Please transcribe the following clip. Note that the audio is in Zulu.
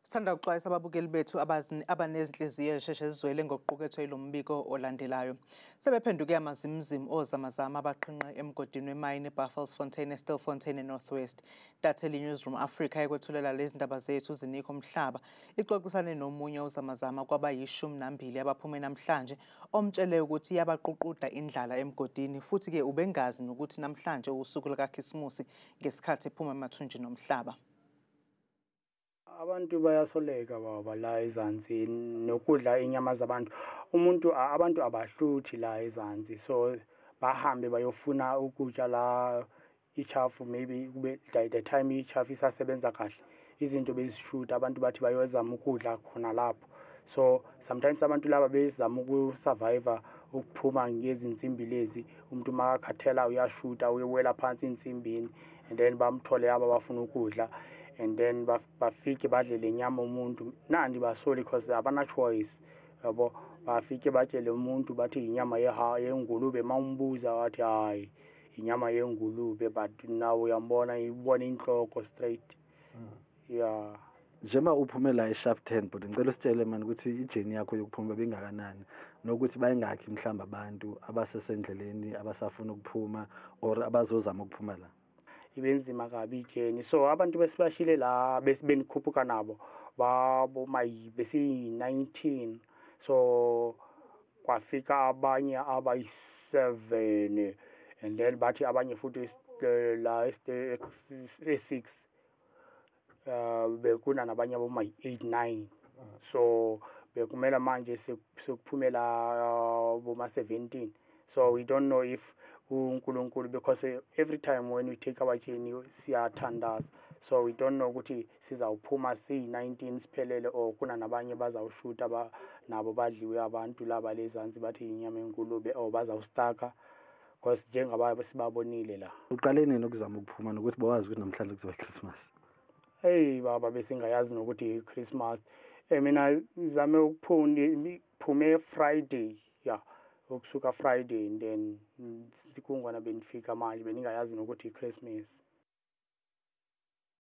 Sithanda ukuxwayisa ababukeli bethu abanezinhliziyo ezisheshe zizwele ngokuqukethwe yilo mbiko olandelayo. Sebephenduke amazimzimu ozamazama abaqhinqa emgodini wemayini eBuffelsfontein, eStilfontein eNorth-West. Datheli Newsroom Africa ekwethulela lezi ndaba zethu Zinikho Mhlaba ixoxisane nomunye ozamazama kwaba12 abaphume namhlanje omtshele ukuthi iyabaququda indlala emgodini futhi-ke ubengazi nokuthi namhlanje usuku likaKhisimusi ngesikhathi ephuma emathunjini nomhlaba. Abantu bayasoleka baba la eZansi nokudla inyama zabantu. Abantu abahluthi la eZansi, so bahambe bayofuna ukudla la ichafu, maybe kube the time ichafu isasebenza kahle izinto bezishuta abantu bathi bayozama ukudla khona lapho. So sometimes abantu laba bezama ukusurvive ukuphuma ngezinsimbi lezi, umuntu makakhathela uyashuta uyewela phansi insimbini and then bamthole aba bafuna ukudla. And then bafike badle lenyama umuntu nandi basoli because abana choice yabo. Bafike batshele umuntu bathi inyama yengulube, mawumbuza wathi hayi inyama yengulube, but now uyambona ibona inhloko straight. Yeah. Njema uphume la eShaftend, but ngicela usitshele manje ukuthi ijeni yakho yokuphuma bengakanani nokuthi bayengakhi mhlamba abantu abasesendleleni abasafuna ukuphuma or abazozama ukuphuma la. Ibenzima kabi ijeni, so abantu besibashile la benikhuphuka nabo babo besi 19, so kwafika abanye abayi7 and then bathi abanye futhi la e6 bekuna nabanye aboma8 9, so bekumela manje sekuphumela boma 17. So we don't know if uNkulunkulu, because every time when we take our journey siyathandaza, so we don't know ukuthi sizawuphuma si19 siphelele or kuna nabanye bazawushuta nabo badliwe abantu laba lezansi bathi inyama enkulube or bazawustaka, because njengaba sibabonile la. Uqale nini ukuzama ukuphuma nokuthi bawazi ukuthi namhlanje kuzoba iChristmas? Hey baba, besingayazi nokuthi iChristmas. Mina ngizame ukuphume Friday, yeah. Ukusuka Friday and then sikungwana benifika manje beningayazi nokuthi iChristmas.